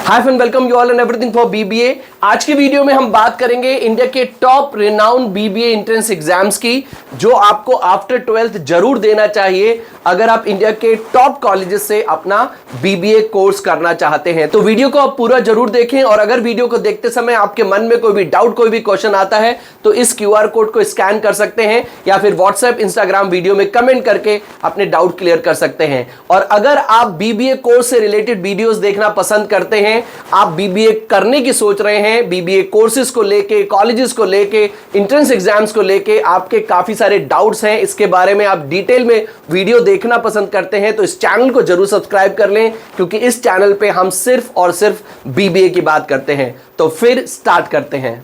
Hi friend, welcome you all and everything for BBA. आज की video में हम बात करेंगे इंडिया के top renowned BBA entrance exams की, जो आपको आफ्टर 12th जरूर देना चाहिए अगर आप इंडिया के टॉप कॉलेजेस से अपना बीबीए कोर्स करना चाहते हैं। तो वीडियो को आप पूरा जरूर देखें, और अगर वीडियो को देखते समय आपके मन में कोई भी डाउट, कोई भी क्वेश्चन आता है तो इस QR कोड को स्कैन कर सकते हैं या फिर व्हाट्सएप, इंस्टाग्राम वीडियो में कमेंट करके अपने डाउट क्लियर कर सकते हैं। और अगर आप बीबीए कोर्स से रिलेटेड वीडियोस देखना पसंद करते हैं, आप बीबीए करने की सोच रहे हैं, बीबीए कोर्सेज को लेके, कॉलेजेस को लेके, एंट्रेंस एग्जाम्स को लेके आपके काफी सारे डाउट्स हैं, इसके बारे में आप डिटेल में वीडियो देखना पसंद करते हैं, तो इस चैनल को जरूर सब्सक्राइब कर लें, क्योंकि इस चैनल पे हम सिर्फ और सिर्फ बीबीए की बात करते हैं। तो फिर स्टार्ट करते हैं।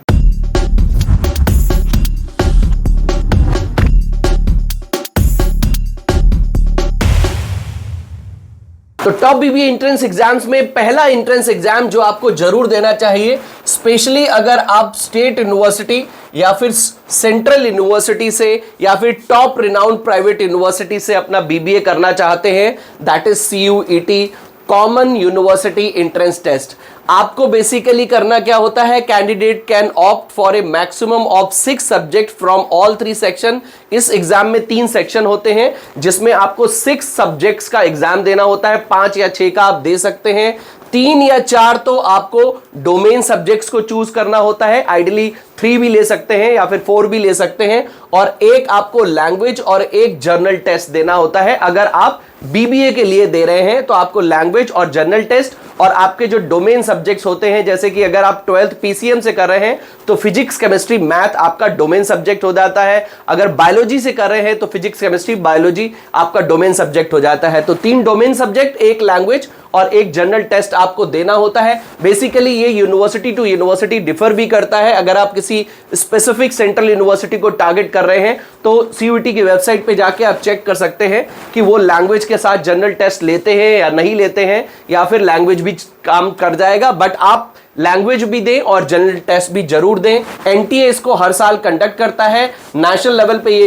तो टॉप बीबीए एंट्रेंस एग्जाम्स में पहला एंट्रेंस एग्जाम जो आपको जरूर देना चाहिए, स्पेशली अगर आप स्टेट यूनिवर्सिटी या फिर सेंट्रल यूनिवर्सिटी से या फिर टॉप रिनाउंड प्राइवेट यूनिवर्सिटी से अपना बीबीए करना चाहते हैं, that is CUET, common university entrance test. आपको बेसिकली करना क्या होता है, candidate can opt for a maximum of 6 subject from all 3 section. इस एग्जाम में 3 सेक्शन होते हैं, जिसमें आपको 6 सब्जेक्ट्स का एग्जाम देना होता है। 5 या 6 का आप दे सकते हैं, 3 या 4 तो आपको डोमेन सब्जेक्ट्स को चूज करना होता है। आइडियली 3 भी ले सकते हैं या फिर 4 भी ले सकते हैं, और एक आपको लैंग्वेज और एक जर्नल टेस्ट देना होता है। अगर आप बीबीए के लिए दे रहे हैं तो आपको लैंग्वेज और जर्नल टेस्ट, और आपके जो डोमेन सब्जेक्ट्स होते हैं, जैसे कि अगर आप 12th PCM से कर रहे हैं तो फिजिक्स, केमिस्ट्री, मैथ आपका डोमेन सब्जेक्ट हो जाता है। अगर बायोलॉजी से कर रहे हैं तो फिजिक्स, केमिस्ट्री, बायोलॉजी आपका डोमेन सब्जेक्ट हो जाता है। तो 3 डोमेन सब्जेक्ट, एक लैंग्वेज और एक जर्नल टेस्ट आपको देना होता है। बेसिकली ये यूनिवर्सिटी टू यूनिवर्सिटी डिफर भी करता है। अगर आप किसी स्पेसिफिक सेंट्रल यूनिवर्सिटी को टारगेट कर रहे हैं तो CUET की वेबसाइट पे जाके आप चेक कर सकते हैं कि वो लैंग्वेज के साथ जर्नल टेस्ट लेते हैं या नहीं लेते हैं, या फिर लैंग्वेज भी काम कर जाएगा, बट आप लैंग्वेज भी दें और जनरल टेस्ट भी जरूर दें। NTA इसको हर साल कंडक्ट करता है। नेशनल लेवल पे ये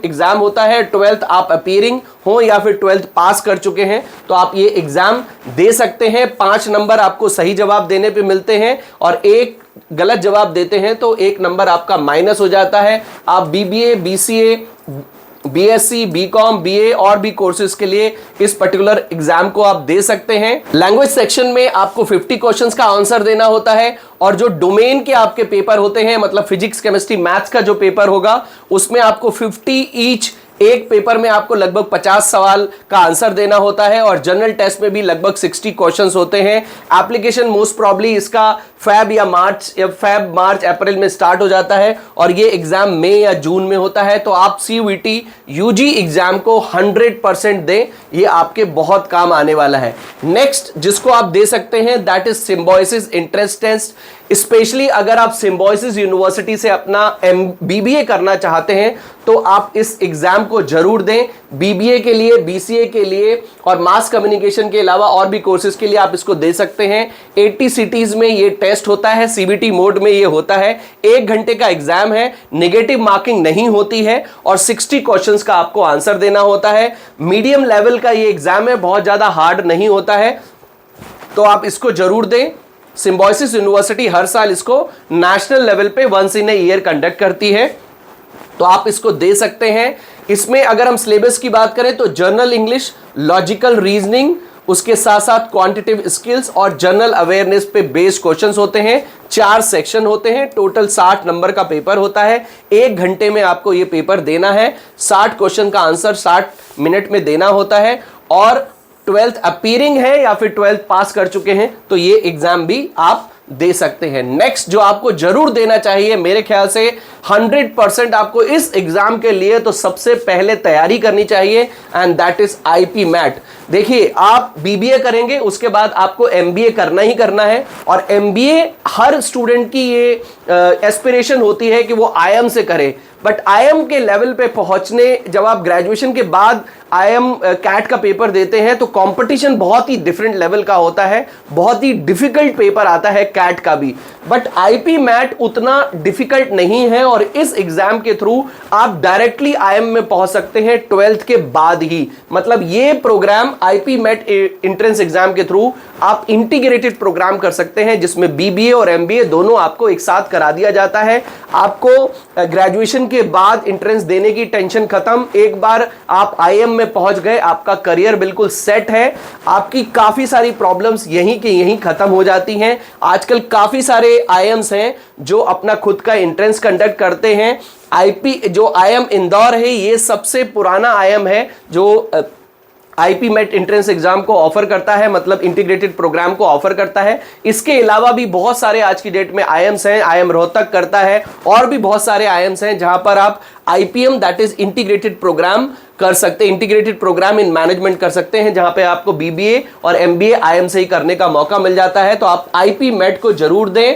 एग्जाम होता है। 12th आप अपीयरिंग हो या फिर 12th पास कर चुके हैं तो आप ये एग्जाम दे सकते हैं। 5 नंबर आपको सही जवाब देने पे मिलते हैं, और एक गलत जवाब देते हैं तो 1 नंबर आपका माइनस हो जाता है। आप BBA, BCA, BSc, BCom, BA और भी कोर्सेज के लिए इस पर्टिकुलर एग्जाम को आप दे सकते हैं। लैंग्वेज सेक्शन में आपको 50 क्वेश्चंस का आंसर देना होता है, और जो डोमेन के आपके पेपर होते हैं, मतलब फिजिक्स, केमिस्ट्री, मैथ्स का जो पेपर होगा, उसमें आपको 50 ईच, एक पेपर में आपको लगभग 50 सवाल का आंसर देना होता है, और जनरल टेस्ट में भी लगभग 60 क्वेश्चंस होते हैं। एप्लीकेशन मोस्ट प्रॉब्ली इसका फेब मार्च अप्रैल में स्टार्ट हो जाता है, और ये एग्जाम मई या जून में होता है। तो आप CUET UG एग्जाम को 100% दें, ये आपके बहुत काम आने वाला है। नेक्स्ट जिसको आप दे सकते हैं, that is Symbiosis entrance test. Specially अगर आप सिम्बायोसिस यूनिवर्सिटी से अपना BBA करना चाहते हैं तो आप इस एग्जाम को जरूर दें। BBA के लिए, BCA के लिए और मास कम्युनिकेशन के अलावा और भी कोर्सेज के लिए आप इसको दे सकते हैं। 80 सिटीज में ये टेस्ट होता है, CBT मोड में ये होता है। 1 घंटे का एग्जाम है, नेगेटिव मार्किंग नहीं होती है, और 60 क्वेश्चंस का आपको आंसर देना होता है। मीडियम लेवल का ये एग्जाम है, बहुत ज्यादा हार्ड नहीं होता है, तो आप इसको जरूर दें। सिम्बायोसिस यूनिवर्सिटी हर साल इसको नेशनल लेवल पे once in a year conduct करती है, तो आप इसको दे सकते हैं। इसमें अगर हम सिलेबस की बात करें तो जनरल इंग्लिश, लॉजिकल रीजनिंग, उसके साथ साथ क्वांटिटेटिव स्किल्स और जनरल अवेयरनेस पे बेस्ड क्वेश्चंस होते हैं। 4 सेक्शन होते हैं, टोटल 60 नंबर का पेपर होता है। 1 घंटे में आपको ये पेपर देना है। 60 क्वेश्चन का आंसर 60 मिनट में देना होता है, और 12th अपीयरिंग है या फिर 12th पास कर चुके हैं तो ये एग्जाम भी आप दे सकते हैं। नेक्स्ट जो आपको जरूर देना चाहिए, मेरे ख्याल से 100% आपको इस एग्जाम के लिए तो सबसे पहले तैयारी करनी चाहिए, and that is IP MAT. देखिए, आप BBA करेंगे, उसके बाद आपको MBA करना ही करना है, और MBA हर स्टूडेंट की ये एस्पिरेशन होती है कि वो IIM से करे, बट IIM के लेवल पे पहुंचने, जब आप ग्रेजुएशन के बाद IIM कैट का पेपर देते हैं तो कंपटीशन बहुत ही डिफरेंट लेवल का होता है, बहुत ही डिफिकल्ट पेपर आता है कैट का भी। बट आईपी मैट उतना डिफिकल्ट नहीं है और इस एग्जाम के थ्रू आप डायरेक्टली आईएम में पहुंच सकते हैं 12th के बाद ही। मतलब ये program IP MAT entrance exam के थ्रू आप इंटीग्रेटेड प्रोग्राम कर सकते हैं, जिसमें बीबीए और एमबीए दोनों आपको एक साथ करा दिया जाता है। आपको ग्रेजुएशन के बाद एंट्रेंस देने की टेंशन खत्म, एक बार आप आईएम में पहुंच गए, आपका करियर बिल्कुल सेट है, आपकी काफी सारी प्रॉब्लम्स यहीं के यहीं खत्म हो जाती हैं। आजकल काफी सारे आईएम्स हैं जो अपना खुद का एंट्रेंस कंडक्ट करते हैं। आईपी जो आईएम इंदौर है, ये सबसे पुराना आईएम है जो आईपी मैट एंट्रेंस एग्जाम को ऑफर करता है, मतलब इंटीग्रेटेड प्रोग्राम को ऑफर करता है। इसके अलावा भी बहुत सारे आज की डेट में आईएम्स हैं, आईएम रोहतक करता है और भी बहुत सारे आईएम्स हैं जहां पर आप IPM that is integrated program कर सकते हैं, इंटीग्रेटेड प्रोग्राम इन मैनेजमेंट कर सकते हैं, जहां पे आपको बीबीए और एमबीए आईएम से ही करने का मौका मिल जाता है। तो आप आईपी मैट को जरूर दें।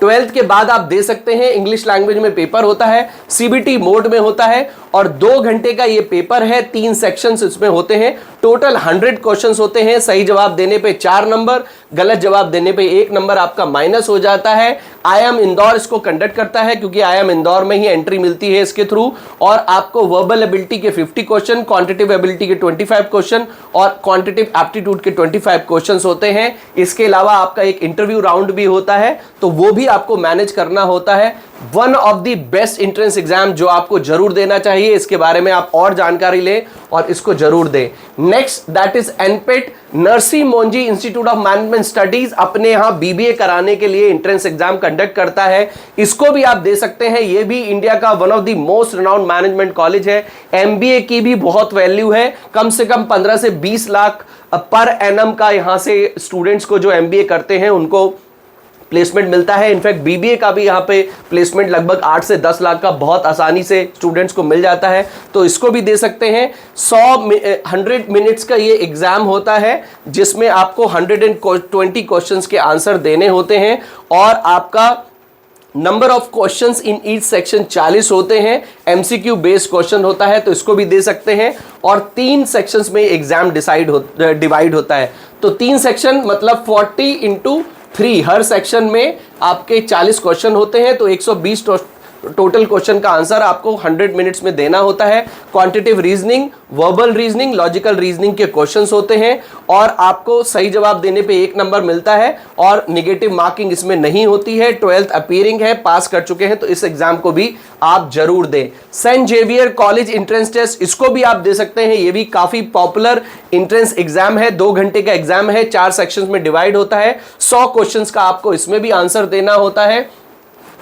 12th के बाद आप दे सकते हैं। इंग्लिश लैंग्वेज में पेपर होता है, सीबीटी मोड में होता है और 2 घंटे का ये पेपर है। 3 सेक्शंस इसमें होते हैं, टोटल 100 क्वेश्चंस होते हैं। सही जवाब देने पे 4 नंबर, गलत जवाब देने पे 1 नंबर आपका माइनस हो जाता है। आईएम इंदौर इसको कंडक्ट करता है क्योंकि आईएम इंदौर में ही एंट्री मिलती है इसके थ्रू। और आपको वर्बल एबिलिटी के 50 क्वेश्चन, क्वांटिटेटिव एबिलिटी के 25 क्वेश्चन और क्वांटिटेटिव एप्टीट्यूड के 25 क्वेश्चंस होते हैं। इसके अलावा आपका एक इंटरव्यू राउंड भी होता है, तो वो भी आपको मैनेज करना होता है। One of the best entrance exam जो आपको जरूर देना चाहिए, इसके बारे में आप और जानकारी लें और इसको जरूर दें। Next that is NPAT, Narsee Monjee Institute of Management Studies अपने यहां बीबीए कराने के लिए एंट्रेंस एग्जाम कंडक्ट करता है। इसको भी आप दे सकते हैं, ये भी इंडिया का one of the most renowned management college है। एमबीए की भी बहुत वैल्यू है, कम से कम 15 से 20 लाख पर एनम का यहां से स्टूडेंट्स को जो एमबीए करते हैं उनको प्लेसमेंट मिलता है। इनफैक्ट बीबीए का भी यहाँ पे प्लेसमेंट लगभग 8 से 10 लाख का बहुत आसानी से स्टूडेंट्स को मिल जाता है, तो इसको भी दे सकते हैं। 100 मिनट्स का ये एग्जाम होता है जिसमें आपको 120 क्वेश्चंस के आंसर देने होते हैं और आपका number of questions in each section 40 होते हैं। एमसीक्यू बेस्ड क्वेश्चन होता है, तो इसको भी दे सकते हैं। और 3 सेक्शंस में एग्जाम डिवाइड होता है, तो 3 सेक्शन मतलब 40 × 3, हर सेक्शन में आपके 40 क्वेश्चन होते हैं, तो 120 टोटल क्वेश्चन का आंसर आपको 100 मिनट्स में देना होता है। Quantitative reasoning, verbal reasoning, logical reasoning के क्वेश्चंस होते हैं और आपको सही जवाब देने पे 1 नंबर मिलता है और नेगेटिव मार्किंग इसमें नहीं होती है। 12th अपीयरिंग है, पास कर चुके हैं, तो इस एग्जाम को भी आप जरूर दें। Saint Xavier college entrance test, इसको भी आप दे सकते हैं। ये भी काफी पॉपुलर एंट्रेंस एग्जाम है, 2 घंटे का एग्जाम है, 4 सेक्शंस में डिवाइड होता है। 100 क्वेश्चंस का आपको इसमें भी आंसर देना होता है।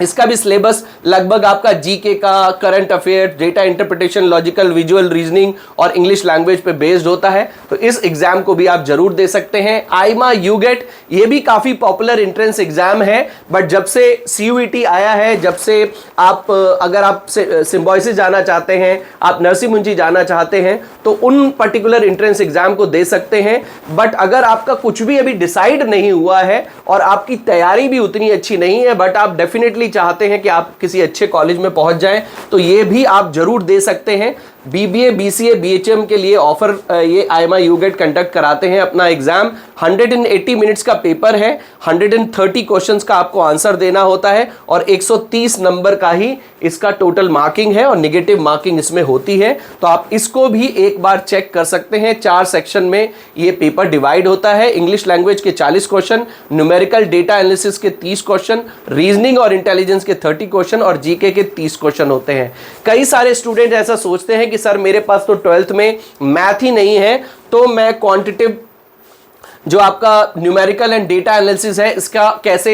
इसका भी सिलेबस लगभग आपका जीके का, current affair, data interpretation, logical visual reasoning और इंग्लिश लैंग्वेज पे बेस्ड होता है, तो इस एग्जाम को भी आप जरूर दे सकते हैं। आईमा यूगेट, ये भी काफी पॉपुलर एंट्रेंस एग्जाम है, बट जब से सीयूईटी आया है, जब से आप अगर आप सिम्बॉयसिस जाना चाहते हैं, आप नरसी मुंजी जाना चाहते हैं, तो उन पर्टिकुलर एंट्रेंस एग्जाम को दे सकते हैं। बट अगर आपका कुछ भी अभी डिसाइड नहीं हुआ है और आपकी तैयारी भी उतनी अच्छी नहीं है, बट आप डेफिनेटली चाहते हैं कि आप किसी अच्छे कॉलेज में पहुंच जाएं, तो ये भी आप जरूर दे सकते हैं। बीबीए, बीसीए, बीएचएम के लिए ऑफर ये आईमा यूगेट कंडक्ट कराते हैं अपना एग्जाम। 180 मिनट्स का पेपर है, 130 क्वेश्चंस का आपको आंसर देना होता है और 130 नंबर का ही इसका टोटल मार्किंग है और नेगेटिव मार्किंग इसमें होती है, तो आप इसको भी एक बार चेक कर सकते हैं। 4 सेक्शन में ये पेपर डिवाइड होता है। इंग्लिश लैंग्वेज के 40 क्वेश्चन, न्यूमेरिकल डेटा एनालिसिस के 30 क्वेश्चन, रीजनिंग और इंटेलिजेंस के 30 क्वेश्चन और जीके के 30 क्वेश्चन होते हैं। कई सारे स्टूडेंट ऐसा सोचते हैं कि सर मेरे पास तो 12th में मैथ ही नहीं है, तो मैं क्वांटिटेटिव जो आपका न्यूमेरिकल एंड डेटा एनालिसिस है इसका कैसे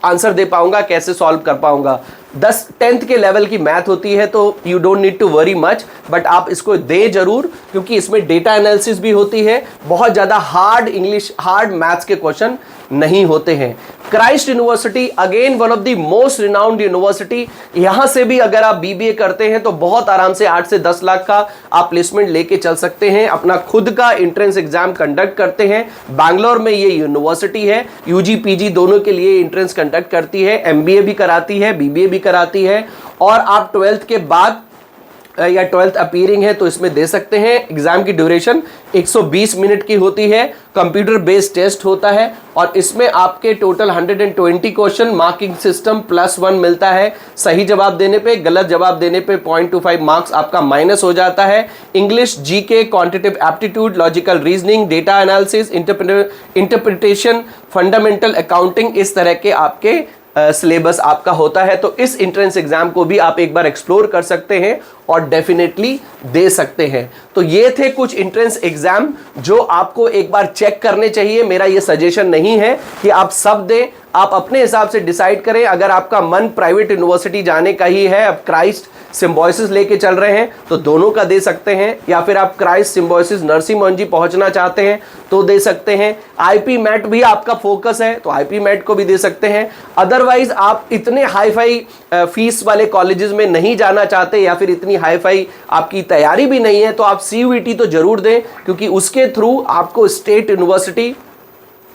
आंसर दे पाऊंगा, कैसे सॉल्व कर पाऊंगा। 10th के लेवल की मैथ होती है, तो you don't need to worry much, but आप इसको दे जरूर, क्योंकि इसमें डेटा एनालिसिस भी होती है। बहुत ज़्यादा हार्ड मैथ्स के क्वेश्चन नहीं होते हैं। Christ university, again one of the most renowned university, यहां से भी अगर आप बीबीए करते हैं तो बहुत आराम से 8 से 10 लाख का आप प्लेसमेंट लेके चल सकते हैं। अपना खुद का एंट्रेंस एग्जाम कंडक्ट करते हैं। बैंगलोर में ये यूनिवर्सिटी है, यूजी पीजी दोनों के लिए एंट्रेंस कंडक्ट करती है, एमबीए भी कराती है, बीबीए भी कराती है। और आप 12th के बाद या 12th अपीयरिंग है तो इसमें दे सकते हैं। एग्जाम की ड्यूरेशन 120 मिनट की होती है, कंप्यूटर बेस्ड टेस्ट होता है और इसमें आपके टोटल 120 क्वेश्चन, मार्किंग सिस्टम +1 मिलता है। सही जवाब देने पे, गलत जवाब देने पे 0.25 मार्क्स आपका माइनस हो जाता है। English, GK, quantitative aptitude, logical reasoning, data analysis, interpretation, fundamental accounting, इस तरह के आपके सिलेबस आपका होता है। तो इस एंट्रेंस एग्जाम को भी आप एक बार एक्सप्लोर कर सकते हैं और डेफिनेटली दे सकते हैं। तो ये थे कुछ एंट्रेंस एग्जाम जो आपको एक बार चेक करने चाहिए। मेरा ये सजेशन नहीं है कि आप सब दें, आप अपने हिसाब से डिसाइड करें। अगर आपका मन प्राइवेट यूनिवर्सिटी जाने का ही है, अब क्राइस्ट सिम्बोयसिस लेके चल रहे हैं तो दोनों का दे सकते हैं, या फिर आप क्राइस्ट सिम्बोयसिस नरसिंह मोहन जी पहुंचना चाहते हैं तो दे सकते हैं। आईपी मैट भी आपका फोकस है तो आईपी मैट को भी दे सकते हैं। अदरवाइज आप इतने हाई फाई फीस वाले कॉलेजेस में नहीं जाना चाहते या फिर इतनी हाई फाई आपकी तैयारी भी नहीं है तो आप सीयूईटी तो जरूर दें, क्योंकि उसके थ्रू आपको स्टेट यूनिवर्सिटी,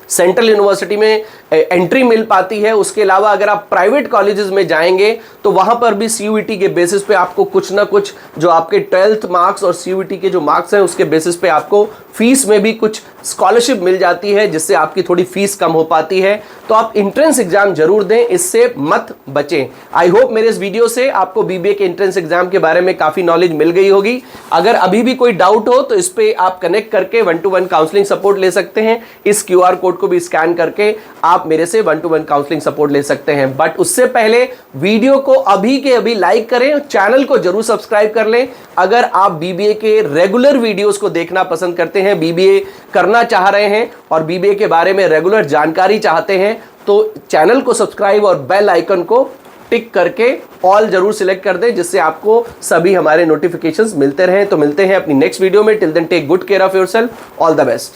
सेंट्रल यूनिवर्सिटी में एंट्री मिल पाती है। उसके अलावा अगर आप प्राइवेट कॉलेजेस में जाएंगे तो वहां पर भी सीयूईटी के बेसिस पे आपको कुछ ना कुछ जो आपके 12th मार्क्स और सीयूईटी के जो मार्क्स हैं उसके बेसिस पे आपको फीस में भी कुछ स्कॉलरशिप मिल जाती है, जिससे आपकी थोड़ी फीस कम हो पाती है। तो आप एंट्रेंस एग्जाम जरूर दें, इससे मत बचें। आई होप मेरे इस वीडियो से आपको बीबीए के एंट्रेंस एग्जाम के बारे में काफी नॉलेज मिल गई होगी। अगर अभी भी कोई डाउट हो तो इस पे आप कनेक्ट करके 1-to-1 काउंसलिंग सपोर्ट ले सकते हैं। इस QR कोड को भी स्कैन करके आप मेरे से 1-to-1 काउंसलिंग सपोर्ट ले सकते हैं। बट उससे पहले वीडियो को अभी के अभी लाइक करें, चैनल को जरूर सब्सक्राइब कर लें। अगर आप बीबीए के रेगुलर वीडियोस को देखना पसंद करते हैं, बीबीए करना चाह रहे हैं और बीबीए के बारे में रेगुलर जानकारी चाहते हैं, तो चैनल को सब्सक्राइब और बेल आइकन को टिक करके ऑल जरूर सिलेक्ट कर दें, जिससे आपको सभी हमारे नोटिफिकेशंस मिलते रहें। तो मिलते हैं अपनी नेक्स्ट वीडियो में। Till then take good care of yourself. All the best.